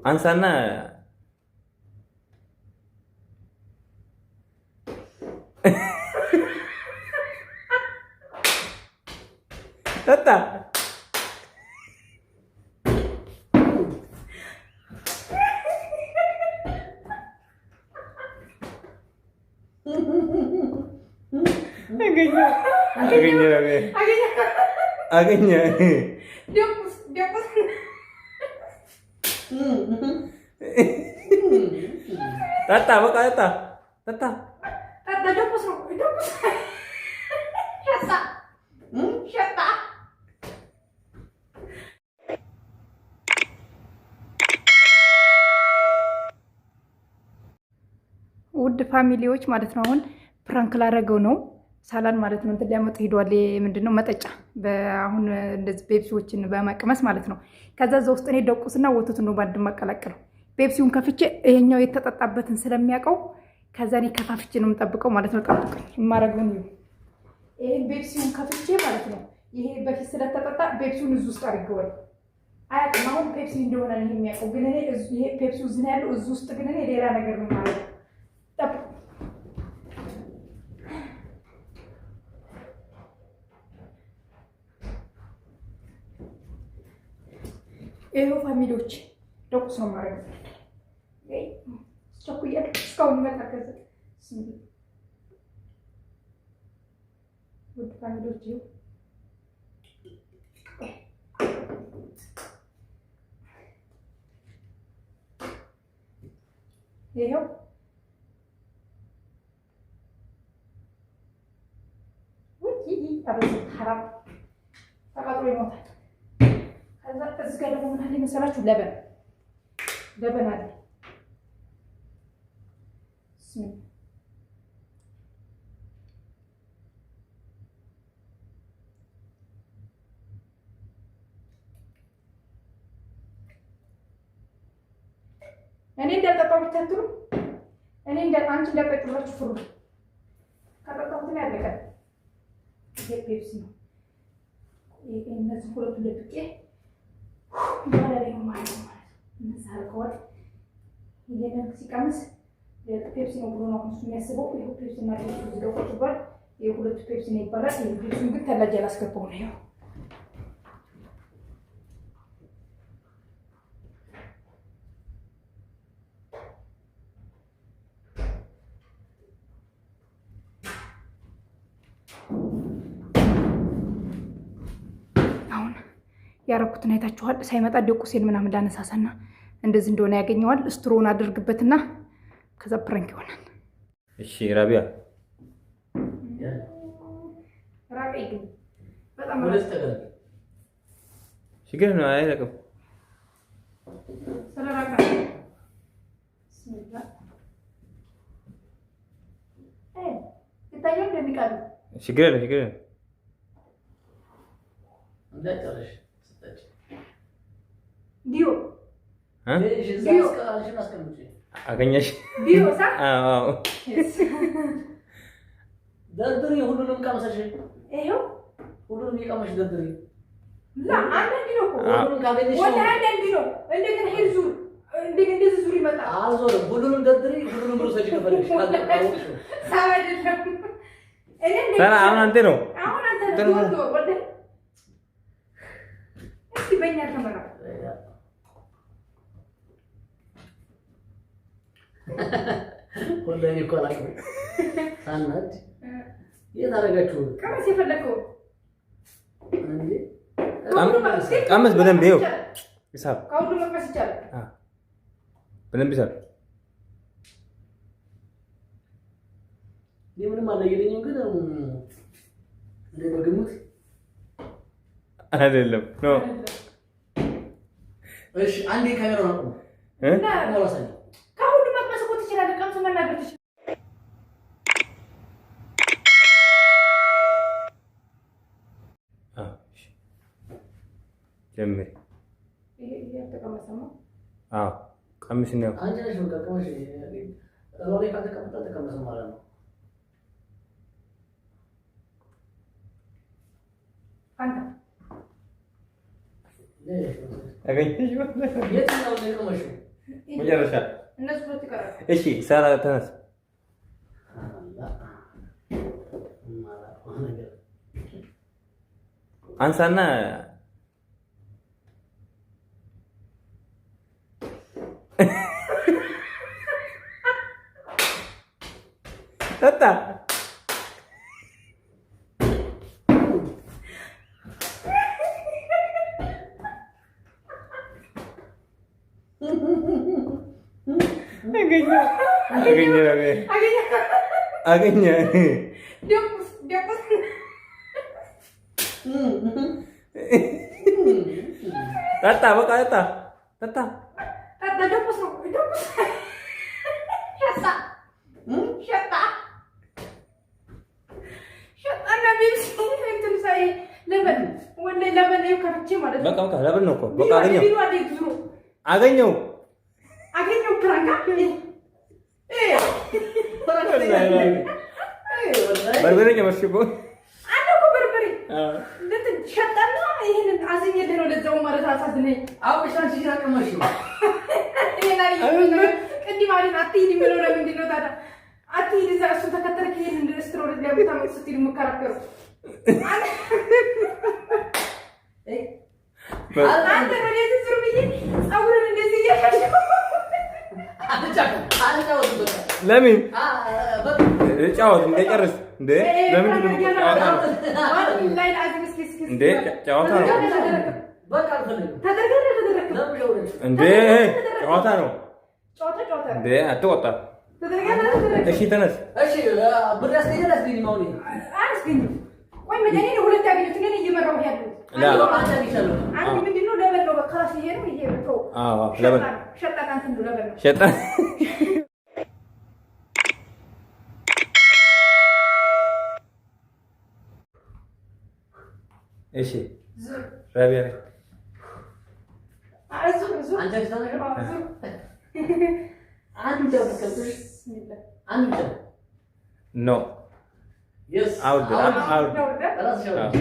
አንሳና ጠጣ። አገኘ ጠጣ። በቃ ጠጣ ጠጣ። ውድ ፋሚሊዎች ማለት ነው። አሁን ፕራንክ ላደረገው ነው ሳላን ማለት ነው። እንትን ሊያመጡ ሄዷል። ምንድነው መጠጫ አሁን እንደዚህ ፔፕሲዎችን በመቅመስ ማለት ነው። ከዛ እዛ ውስጥ እኔ ደቁስና ወተቱን ነው ባንድ ማቀላቀለው። ፔፕሲውን ከፍቼ ይሄኛው የተጠጣበትን ስለሚያውቀው ከዛ እኔ ከፋፍቼ ነው የምጠብቀው ማለት ነው። ጠብቁኝ የማረገውን ነው። ይሄን ፔፕሲውን ከፍቼ ማለት ነው። ይሄ በፊት ስለተጠጣ ፔፕሲውን እዚህ ውስጥ አድርገዋል። አያውቅም አሁን ፔፕሲ እንደሆነ ነው የሚያውቀው። ግን እኔ ይሄ ፔፕሲው እዚህ ነው ያለው። እዚህ ውስጥ ግን እኔ ሌላ ነገር ነው ማለት ነው። ጠብቁ። ይሄው ፋሚሊዎች ደቁስ ነው ማለት ነው። ቸኩያለሁ እስካሁን ይመጣል። ከዛ ውድ ፋሚሊዎች ይሄው ሐራም ተቃጥሎ ይሞታል። ከዛ እዚህ ጋር ደግሞ ምን አለ መሰላችሁ? ለበን አለ። እኔ እንዳልጠጣው ብታትሩ እኔ አንቺ እንዳልጠጣችሁ ፍሩ። ከጠጣሁት ነው ያለቀ። ይሄ ፔፕሲ ነው። እነዚህ ሁለቱ ለጥቄ በኋላ ላይ ነው ማለት ነው። እነዚህ አልኮል ይሄንን ሲቀምስ ፔፕሲ ነው ብሎ ነው እሱ የሚያስበው። ይሄ ፔፕሲ እና ፔፕሲ ይደውቁባል። ይሄ ሁለቱ ፔፕሲ ነው ይባላል። ይሄ ፔፕሲውን ግን ተላጅ አላስገባው ነው። ይሄው ያረኩትን አይታችኋል። ሳይመጣ ደቁሴን ምናምን እንዳነሳሳና እንደዚህ እንደሆነ ያገኘዋል። ስትሮን አድርግበትና ከዛ ፕራንክ ይሆናል። እሺ ራቢያ ግን በጣም ችግር ነው። አይለቅም ስለራቀ ይታያል እንደሚቃሉ ችግር ነው። ችግር ነው እንዳይጠረሽ ዲዮ አገኘሽ? ዲዮ ሳ አዎ ደርድሪ ሁሉንም ቀምሰሽ ይሄው ሁሉንም ይቀመሽ ደርድሪ ላ አንድ ዲዮ ሁሉንም ካገኘሽ ወደ አንድ ዲዮ እንደገና ሄልዙ እንደዚህ ዙር ይመጣል። አልዞርም። ሁሉንም ደርድሪ ሁሉንም ሩሰጅ ከፈለሽ ታውቁሽ ሳይደለም ሰራ አሁን አንተ ነው ወደ እስኪ በእኛ ተመራ ወላሂ እኮ አላውቅም። ሳናድ የት አደረጋችሁ? ቀመስ የፈለከው እንዴ? ቀመስ በደንብ ይኸው ይሳብ ከሁሉ መቅመስ ይቻላል። በደንብ ይሳብ። ምንም አልለየልኝም፣ ግን እንደ በግምት አይደለም ነው። እሺ አንዴ ካሜራውን አቁም እና ሞላሳኝ ከሁሉ መቅመስ እኮ ትችላለህ። ቀምስ መናገር ትችላለህ። ጀምሪ። ይሄ ተቀመሰማ። አዎ ቀምስ ነው። አንቺ ነሽ በቃ ቀምሽ። ሮሌ ከተቀመጠ ተቀመሰ ማለት ነው። አንተ አገኘሽ? የትኛው ነው የቀመሽው? መጨረሻ እነሱ ሁለት ይቀራሉ። እሺ ሳራ ተነስ። አንሳና ጠጣ። አገኘ ጠጣ። በቃ ጠጣ ጠጣ። በቃ ለምን ነው እኮ በቃ አገኘው በርበሬ ጨመርሽ እኮ አለ እኮ በርበሬ እንትን ሸጣና ይሄንን አዝኜልህ ነው። ለዛው ማለት አሳዝነኝ አውቅሻን ሲራ ቀመሽ ቅድም አለኝ አትሂድ የሚለው ለምንድን ነው ታዲያ? አትሂድ እዛ እሱ ተከተልክ ይሄንን ሬስቶራንት ሊያመጣ ስትል የምከራከሩ አንተ ወደዚህ ዙር ብዬ ፀጉርን እንደዚህ እያሻሸ ለምን ጫወት እንደጨርስ እንዴ? ለምን ጫወታ ነው እንዴ? ጫወታ ነው እንዴ? ጨዋታ ነው እንዴ? አትወጣ። እሺ ተነስ። እሺ ብር ያስገኛል። አያስገኝም። ቆይ መጀመሪያ ነው ሁለት ያገኙት ግን እየመራሁ ያለው አንድ ምንድን ነው ለበል ነው በቃ ይሄ ነው ይሄ ነው። አዎ ለበል ሸጣን አንተ ነው ለበል ነው ሸጣን። እሺ ራቢያ አዙ አንተ ተናገር አዙ አንዱ ተከተልሽ አንዱ ኖ Yes. Out.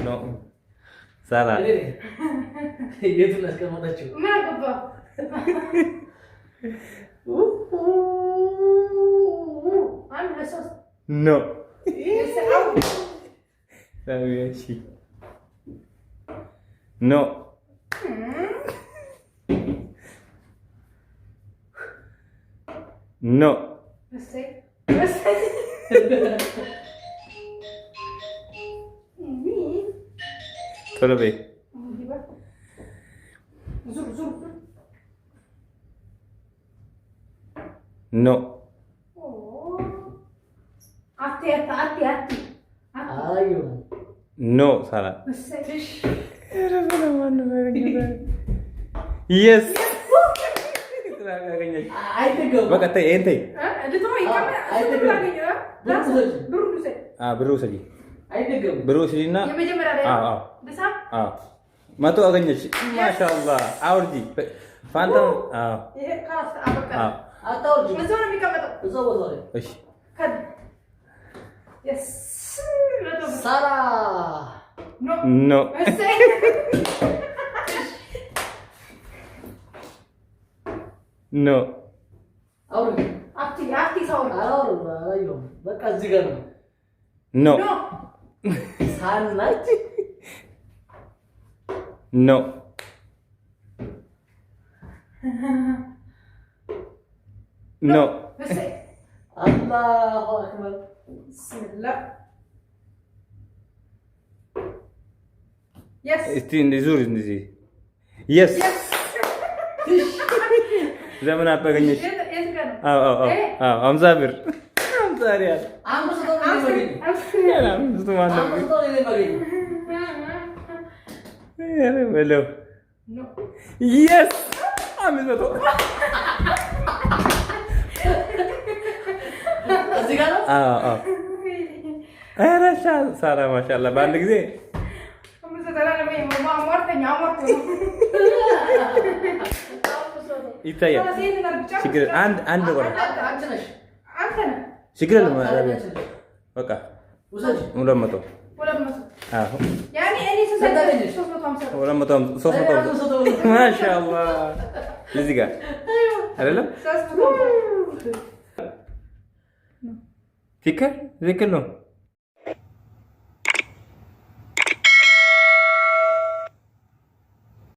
No. Salah. Itu lah kamu dah cuci. Mana apa? Anu sos. No. Yes, out. Sabi sih. No. No. Masih. Tolo be. Zur. No. Oh. Hati. Ayo. No, salah. Masih. Yes. Baca teh ente. Beru saja. Beru saja na. Matu agaknya. Masya Allah. Aurji. Fantam. Atau Yes. Salah. No. No. Hati sahur. Ayo. Baca zigan. No. Sana. No. No. Allahu Akbar. Bismillah. Yes. Ini. Yes. Zaman apa ganyes? Hamza bir. Hamza ya. Ambo satu lagi. Hamza tuh mana? Ambo satu lagi. Ya, belum. No. Yes. Amin betul. Zigan? Rasa salah masya Allah. Balik sih. Kamu sekarang namanya mama amor. Itu ya. Sikir and orang. Anten. Sikir lu mana? Baka. Udah matu. Yani ini susah. Udah matu. Masya Allah. Lihat አይደለም ትክክል ነው።